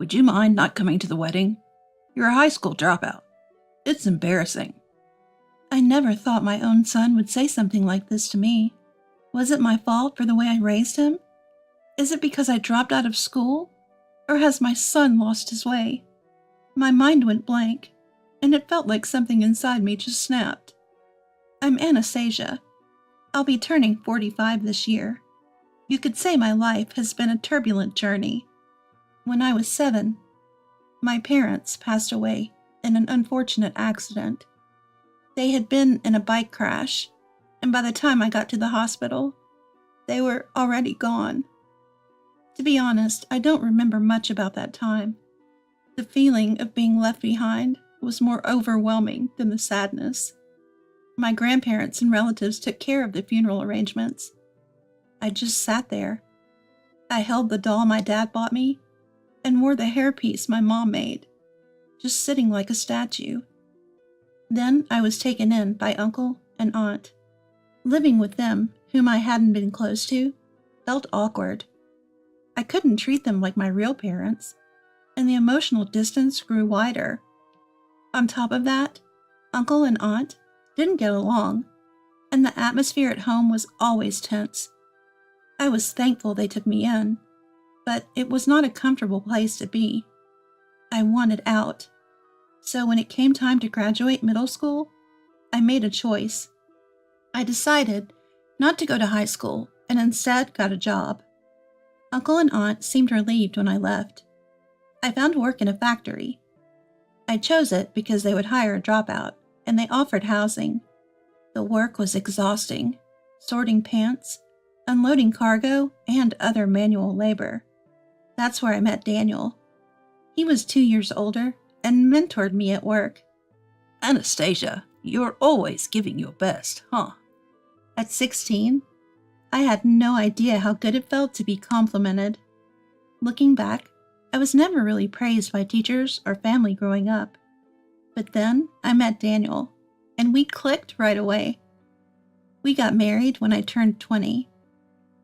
Would you mind not coming to the wedding? You're a high school dropout. It's embarrassing. I never thought my own son would say something like this to me. Was it my fault for the way I raised him? Is it because I dropped out of school? Or has my son lost his way? My mind went blank, and it felt like something inside me just snapped. I'm Anastasia. I'll be turning 45 this year. You could say my life has been a turbulent journey. When I was 7, my parents passed away in an unfortunate accident. They had been in a bike crash, and by the time I got to the hospital, they were already gone. To be honest, I don't remember much about that time. The feeling of being left behind was more overwhelming than the sadness. My grandparents and relatives took care of the funeral arrangements. I just sat there. I held the doll my dad bought me and wore the hairpiece my mom made, just sitting like a statue. Then I was taken in by uncle and aunt. Living with them, whom I hadn't been close to, felt awkward. I couldn't treat them like my real parents, and the emotional distance grew wider. On top of that, uncle and aunt didn't get along, and the atmosphere at home was always tense. I was thankful they took me in, but it was not a comfortable place to be. I wanted out. So when it came time to graduate middle school, I made a choice. I decided not to go to high school and instead got a job. Uncle and aunt seemed relieved when I left. I found work in a factory. I chose it because they would hire a dropout, and they offered housing. The work was exhausting, sorting pants, unloading cargo, and other manual labor. That's where I met Daniel. He was 2 years older and mentored me at work. Anastasia, you're always giving your best, huh? At 16, I had no idea how good it felt to be complimented. Looking back, I was never really praised by teachers or family growing up. But then I met Daniel, and we clicked right away. We got married when I turned 20.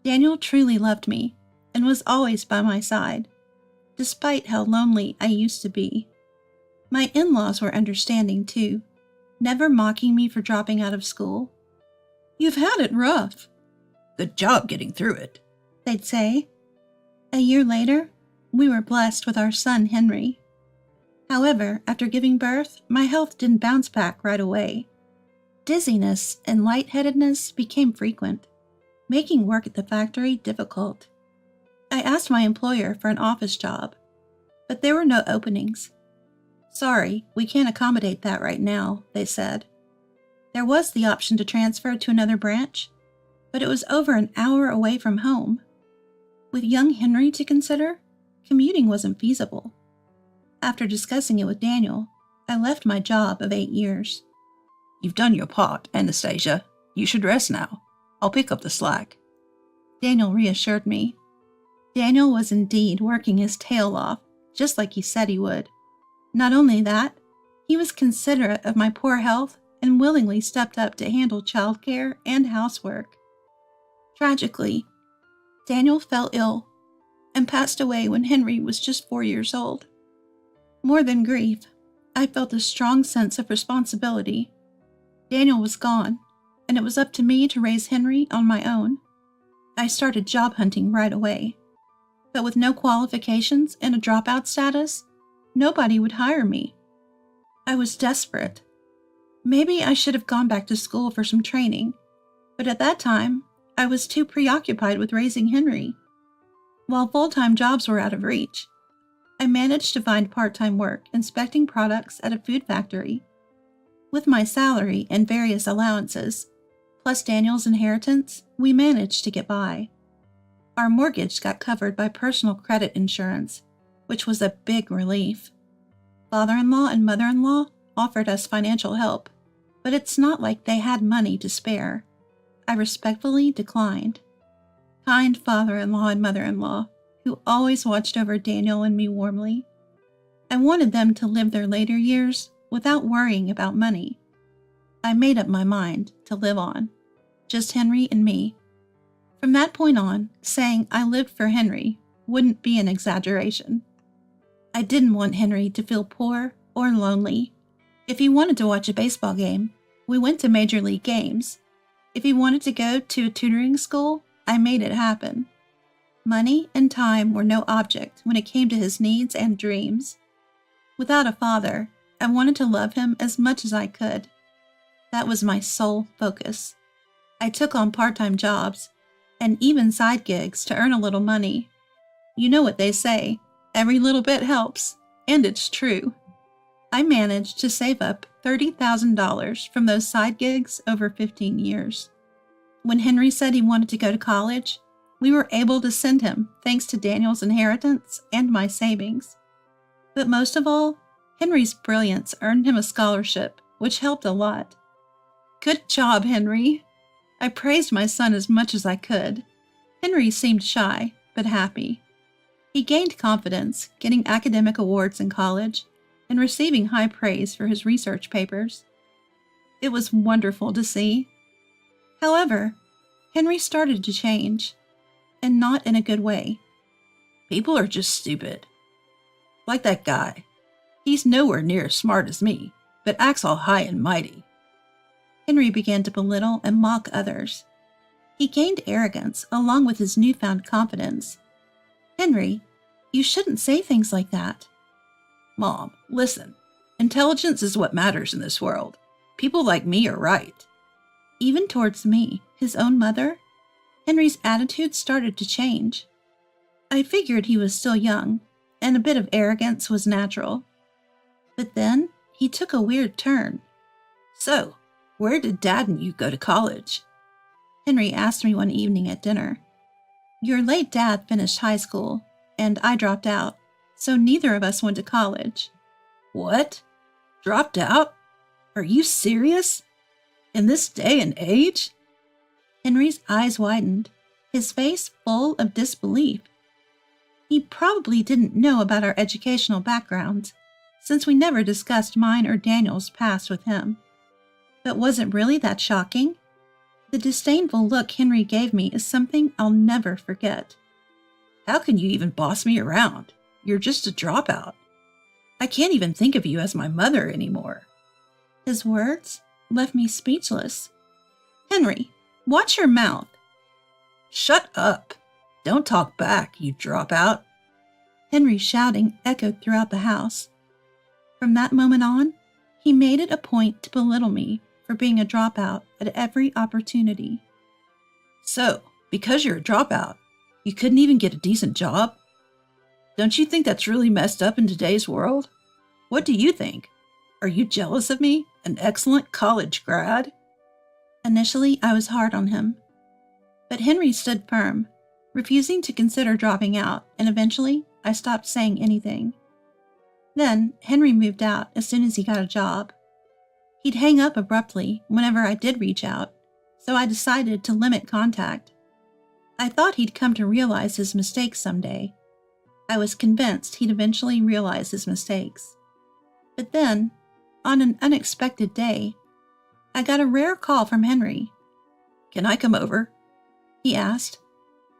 Daniel truly loved me and was always by my side, despite how lonely I used to be. My in-laws were understanding too, never mocking me for dropping out of school. "You've had it rough. Good job getting through it," they'd say. A year later, we were blessed with our son Henry. However, after giving birth, my health didn't bounce back right away. Dizziness and lightheadedness became frequent, making work at the factory difficult. I asked my employer for an office job, but there were no openings. "Sorry, we can't accommodate that right now," they said. There was the option to transfer to another branch, but it was over an hour away from home. With young Henry to consider, commuting wasn't feasible. After discussing it with Daniel, I left my job of 8 years. "You've done your part, Anastasia. You should rest now. I'll pick up the slack." Daniel reassured me. Daniel was indeed working his tail off, just like he said he would. Not only that, he was considerate of my poor health and willingly stepped up to handle childcare and housework. Tragically, Daniel fell ill and passed away when Henry was just 4 years old. More than grief, I felt a strong sense of responsibility. Daniel was gone, and it was up to me to raise Henry on my own. I started job hunting right away, but with no qualifications and a dropout status, nobody would hire me. I was desperate. Maybe I should have gone back to school for some training, but at that time, I was too preoccupied with raising Henry. While full-time jobs were out of reach, I managed to find part-time work inspecting products at a food factory. With my salary and various allowances, plus Daniel's inheritance, we managed to get by. Our mortgage got covered by personal credit insurance, which was a big relief. Father-in-law and mother-in-law offered us financial help, but it's not like they had money to spare. I respectfully declined. Kind father-in-law and mother-in-law, who always watched over Daniel and me warmly. I wanted them to live their later years without worrying about money. I made up my mind to live on, just Henry and me. From that point on, saying I lived for Henry wouldn't be an exaggeration. I didn't want Henry to feel poor or lonely. If he wanted to watch a baseball game, we went to Major League games. If he wanted to go to a tutoring school, I made it happen. Money and time were no object when it came to his needs and dreams. Without a father, I wanted to love him as much as I could. That was my sole focus. I took on part-time jobs and even side gigs to earn a little money. You know what they say, every little bit helps, and it's true. I managed to save up $30,000 from those side gigs over 15 years. When Henry said he wanted to go to college, we were able to send him thanks to Daniel's inheritance and my savings. But most of all, Henry's brilliance earned him a scholarship, which helped a lot. Good job, Henry. I praised my son as much as I could. Henry seemed shy, but happy. He gained confidence, getting academic awards in college and receiving high praise for his research papers. It was wonderful to see. However, Henry started to change, and not in a good way. People are just stupid. Like that guy. He's nowhere near as smart as me, but acts all high and mighty. Henry began to belittle and mock others. He gained arrogance along with his newfound confidence. Henry, you shouldn't say things like that. Mom, listen. Intelligence is what matters in this world. People like me are right. Even towards me, his own mother, Henry's attitude started to change. I figured he was still young, and a bit of arrogance was natural. But then, he took a weird turn. So, where did Dad and you go to college? Henry asked me one evening at dinner. Your late dad finished high school, and I dropped out, so neither of us went to college. What? Dropped out? Are you serious? In this day and age? Henry's eyes widened, his face full of disbelief. He probably didn't know about our educational backgrounds, since we never discussed mine or Daniel's past with him. But was it really that shocking? The disdainful look Henry gave me is something I'll never forget. How can you even boss me around? You're just a dropout. I can't even think of you as my mother anymore. His words left me speechless. Henry, watch your mouth. Shut up. Don't talk back, you dropout. Henry's shouting echoed throughout the house. From that moment on, he made it a point to belittle me for being a dropout at every opportunity. So, because you're a dropout, you couldn't even get a decent job? Don't you think that's really messed up in today's world? What do you think? Are you jealous of me, an excellent college grad? Initially, I was hard on him. But Henry stood firm, refusing to consider dropping out, and eventually, I stopped saying anything. Then, Henry moved out as soon as he got a job. He'd hang up abruptly whenever I did reach out, so I decided to limit contact. I thought he'd come to realize his mistakes someday. I was convinced he'd eventually realize his mistakes. But then, on an unexpected day, I got a rare call from Henry. Can I come over? He asked.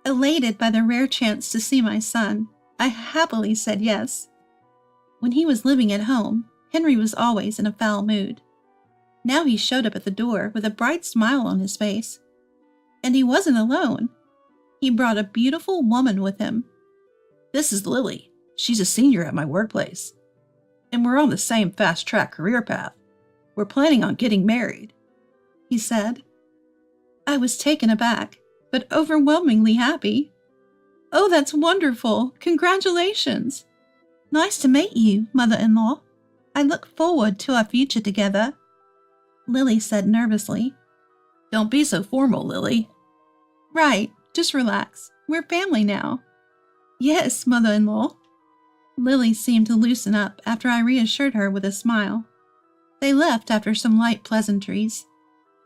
Elated by the rare chance to see my son, I happily said yes. When he was living at home, Henry was always in a foul mood. Now he showed up at the door with a bright smile on his face. And he wasn't alone. He brought a beautiful woman with him. This is Lily. She's a senior at my workplace. And we're on the same fast-track career path. We're planning on getting married, he said. I was taken aback, but overwhelmingly happy. Oh, that's wonderful. Congratulations. Nice to meet you, mother-in-law. I look forward to our future together, Lily said nervously. Don't be so formal, Lily. Right, just relax. We're family now. Yes, mother-in-law. Lily seemed to loosen up after I reassured her with a smile. They left after some light pleasantries.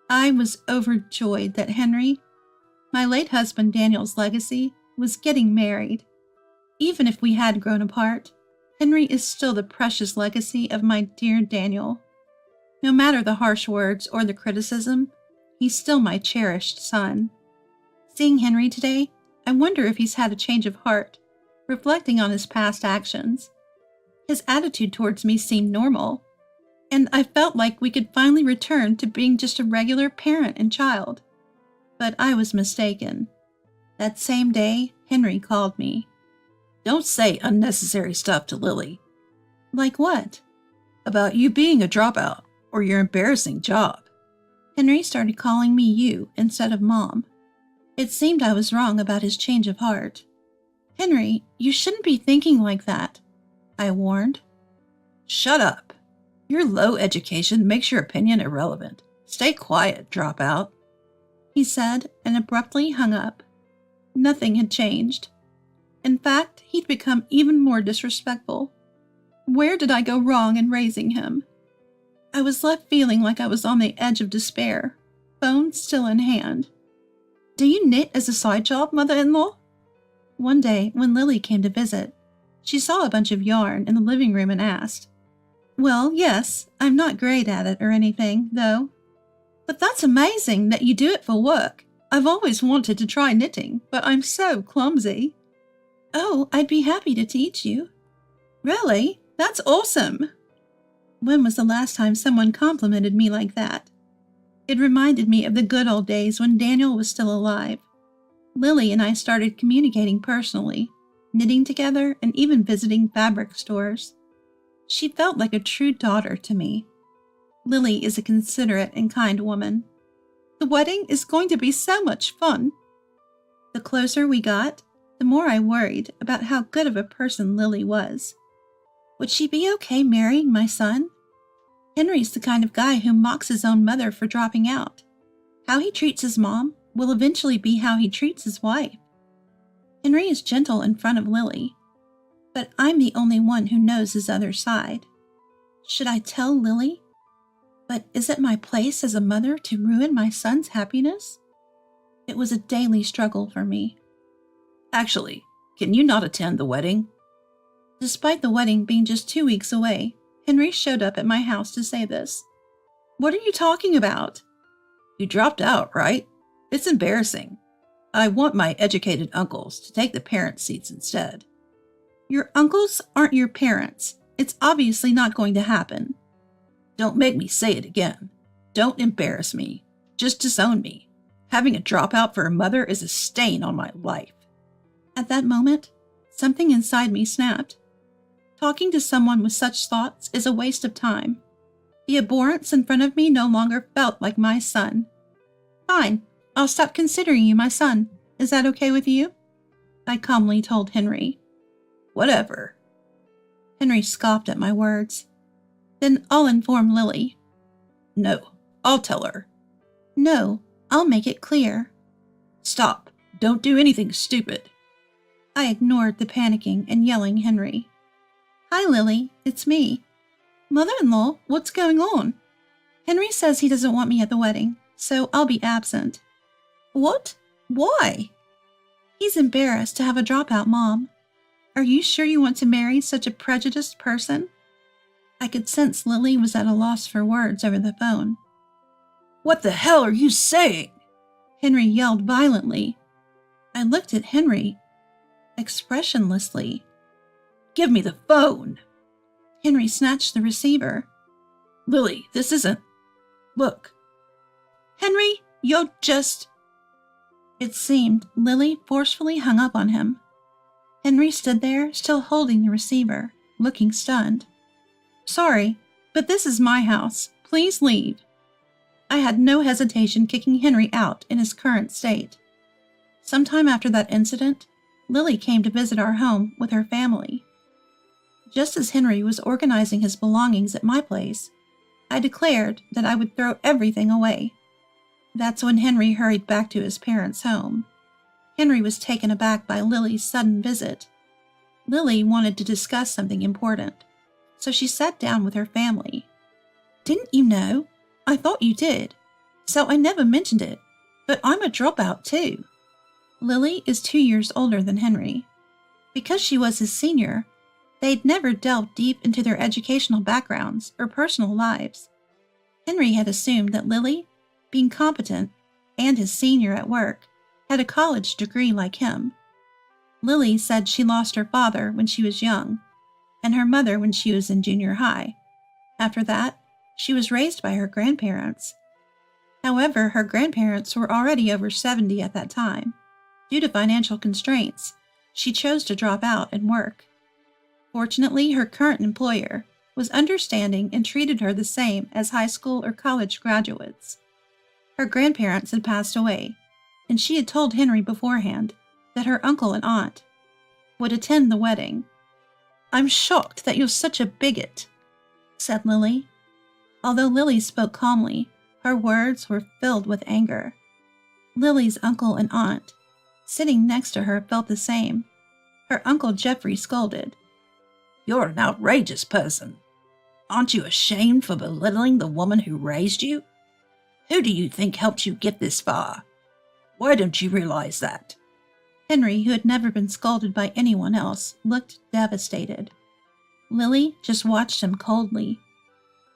I was overjoyed that Henry, my late husband Daniel's legacy, was getting married. Even if we had grown apart, Henry is still the precious legacy of my dear Daniel. No matter the harsh words or the criticism, he's still my cherished son. Seeing Henry today, I wonder if he's had a change of heart, reflecting on his past actions. His attitude towards me seemed normal, and I felt like we could finally return to being just a regular parent and child. But I was mistaken. That same day, Henry called me. Don't say unnecessary stuff to Lily. Like what? About you being a dropout or your embarrassing job. Henry started calling me you instead of Mom. It seemed I was wrong about his change of heart. Henry, you shouldn't be thinking like that, I warned. Shut up. Your low education makes your opinion irrelevant. Stay quiet, dropout, he said, and abruptly hung up. Nothing had changed. In fact, he'd become even more disrespectful. Where did I go wrong in raising him? I was left feeling like I was on the edge of despair, phone still in hand. Do you knit as a side job, mother-in-law? One day, when Lily came to visit, she saw a bunch of yarn in the living room and asked, Well, yes, I'm not great at it or anything, though. But that's amazing that you do it for work. I've always wanted to try knitting, but I'm so clumsy. Oh, I'd be happy to teach you. Really? That's awesome. When was the last time someone complimented me like that? It reminded me of the good old days when Daniel was still alive. Lily and I started communicating personally, knitting together and even visiting fabric stores. She felt like a true daughter to me. Lily is a considerate and kind woman. The wedding is going to be so much fun. The closer we got, the more I worried about how good of a person Lily was. Would she be okay marrying my son? Henry's the kind of guy who mocks his own mother for dropping out. How he treats his mom will eventually be how he treats his wife. Henry is gentle in front of Lily, but I'm the only one who knows his other side. Should I tell Lily? But is it my place as a mother to ruin my son's happiness? It was a daily struggle for me. Actually, can you not attend the wedding? Despite the wedding being just 2 weeks away, Henry showed up at my house to say this. What are you talking about? You dropped out, right? It's embarrassing. I want my educated uncles to take the parent seats instead. Your uncles aren't your parents. It's obviously not going to happen. Don't make me say it again. Don't embarrass me. Just disown me. Having a dropout for a mother is a stain on my life. At that moment, something inside me snapped. Talking to someone with such thoughts is a waste of time. The abhorrence in front of me no longer felt like my son. Fine, I'll stop considering you my son. Is that okay with you? I calmly told Henry. Whatever. Henry scoffed at my words. Then I'll inform Lily. No, I'll tell her. No, I'll make it clear. Stop. Don't do anything stupid. I ignored the panicking and yelling Henry. Hi, Lily. It's me. Mother-in-law, what's going on? Henry says he doesn't want me at the wedding, so I'll be absent. What? Why? He's embarrassed to have a dropout mom. Are you sure you want to marry such a prejudiced person? I could sense Lily was at a loss for words over the phone. What the hell are you saying? Henry yelled violently. I looked at Henry expressionlessly. Give me the phone. Henry snatched the receiver. Lily, this isn't... Look. Henry, you're just... It seemed Lily forcefully hung up on him. Henry stood there, still holding the receiver, looking stunned. Sorry, but this is my house. Please leave. I had no hesitation kicking Henry out in his current state. Sometime after that incident, Lily came to visit our home with her family. Just as Henry was organizing his belongings at my place, I declared that I would throw everything away. That's when Henry hurried back to his parents' home. Henry was taken aback by Lily's sudden visit. Lily wanted to discuss something important, so she sat down with her family. Didn't you know? I thought you did, so I never mentioned it, but I'm a dropout too. Lily is 2 years older than Henry. Because she was his senior, they'd never delved deep into their educational backgrounds or personal lives. Henry had assumed that Lily, being competent and his senior at work, had a college degree like him. Lily said she lost her father when she was young, and her mother when she was in junior high. After that, she was raised by her grandparents. However, her grandparents were already over 70 at that time. Due to financial constraints, she chose to drop out and work. Fortunately, her current employer was understanding and treated her the same as high school or college graduates. Her grandparents had passed away, and she had told Henry beforehand that her uncle and aunt would attend the wedding. "I'm shocked that you're such a bigot," said Lily. Although Lily spoke calmly, her words were filled with anger. Lily's uncle and aunt, sitting next to her, felt the same. Her Uncle Jeffrey scolded. "You're an outrageous person. Aren't you ashamed for belittling the woman who raised you? Who do you think helped you get this far? Why don't you realize that?" Henry, who had never been scolded by anyone else, looked devastated. Lily just watched him coldly.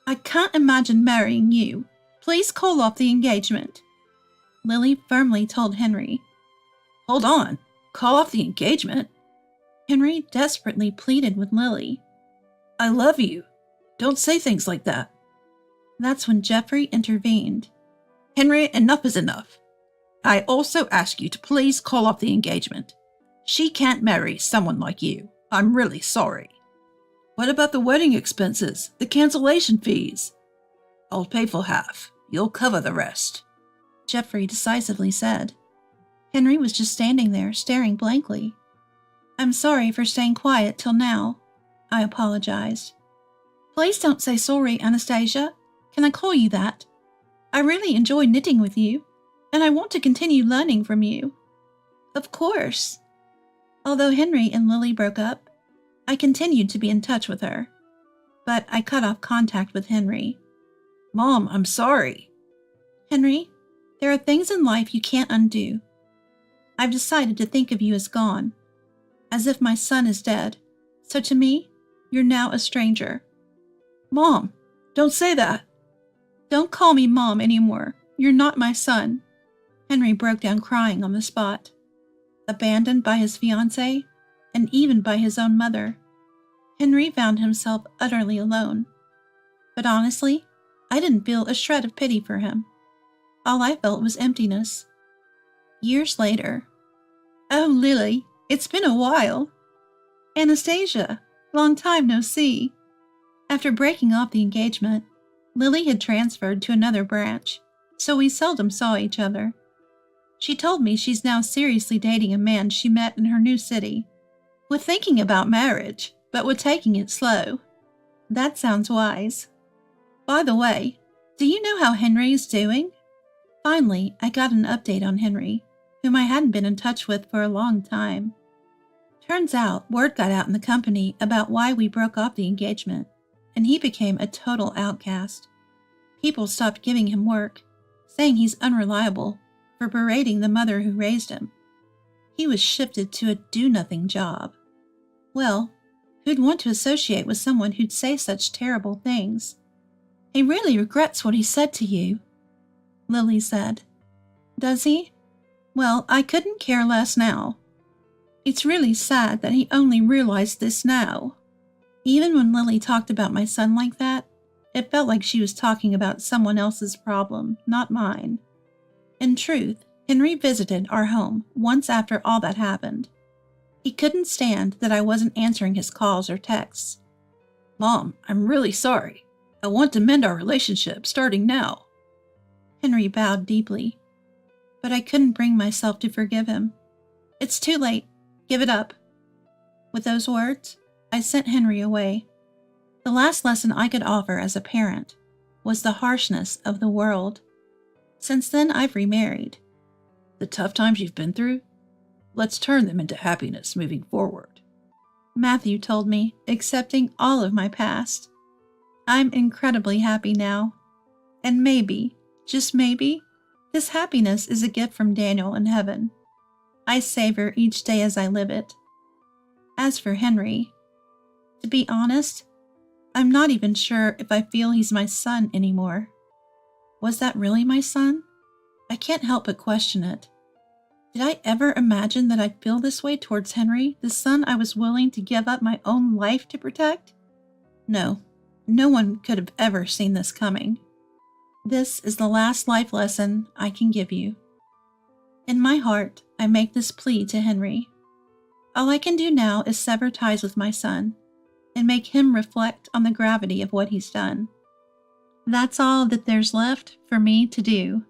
"I can't imagine marrying you. Please call off the engagement," Lily firmly told Henry. "Hold on. Call off the engagement?" Henry desperately pleaded with Lily. "I love you. Don't say things like that." That's when Jeffrey intervened. "Henry, enough is enough. I also ask you to please call off the engagement. She can't marry someone like you. I'm really sorry." "What about the wedding expenses, the cancellation fees?" "I'll pay for half. You'll cover the rest," Jeffrey decisively said. Henry was just standing there, staring blankly. "I'm sorry for staying quiet till now," I apologized. "Please don't say sorry, Anastasia. Can I call you that? I really enjoy knitting with you, and I want to continue learning from you." "Of course." Although Henry and Lily broke up, I continued to be in touch with her. But I cut off contact with Henry. "Mom, I'm sorry." "Henry, there are things in life you can't undo. I've decided to think of you as gone, as if my son is dead. So to me, you're now a stranger." "Mom, don't say that." "Don't call me Mom anymore. You're not my son." Henry broke down crying on the spot. Abandoned by his fiancée, and even by his own mother, Henry found himself utterly alone. But honestly, I didn't feel a shred of pity for him. All I felt was emptiness. Years later. "Oh, Lily, it's been a while." "Anastasia, long time no see." After breaking off the engagement, Lily had transferred to another branch, so we seldom saw each other. She told me she's now seriously dating a man she met in her new city. "We're thinking about marriage, but we're taking it slow." That sounds wise. By the way, do you know how Henry is doing? Finally, I got an update on Henry, whom I hadn't been in touch with for a long time. Turns out, word got out in the company about why we broke off the engagement, and he became a total outcast. People stopped giving him work, saying he's unreliable for berating the mother who raised him. He was shifted to a do-nothing job. Well, who'd want to associate with someone who'd say such terrible things? "He really regrets what he said to you," Lily said. "Does he? Well, I couldn't care less now. It's really sad that he only realized this now." Even when Lily talked about my son like that, it felt like she was talking about someone else's problem, not mine. In truth, Henry visited our home once after all that happened. He couldn't stand that I wasn't answering his calls or texts. "Mom, I'm really sorry. I want to mend our relationship starting now." Henry bowed deeply, but I couldn't bring myself to forgive him. "It's too late. Give it up." With those words, I sent Henry away. The last lesson I could offer as a parent was the harshness of the world. Since then, I've remarried. "The tough times you've been through? Let's turn them into happiness moving forward," Matthew told me, accepting all of my past. I'm incredibly happy now. And maybe, just maybe, this happiness is a gift from Daniel in heaven. I savor each day as I live it. As for Henry, to be honest, I'm not even sure if I feel he's my son anymore. Was that really my son? I can't help but question it. Did I ever imagine that I'd feel this way towards Henry, the son I was willing to give up my own life to protect? No, no one could have ever seen this coming. This is the last life lesson I can give you. In my heart, I make this plea to Henry. All I can do now is sever ties with my son and make him reflect on the gravity of what he's done. That's all that there's left for me to do.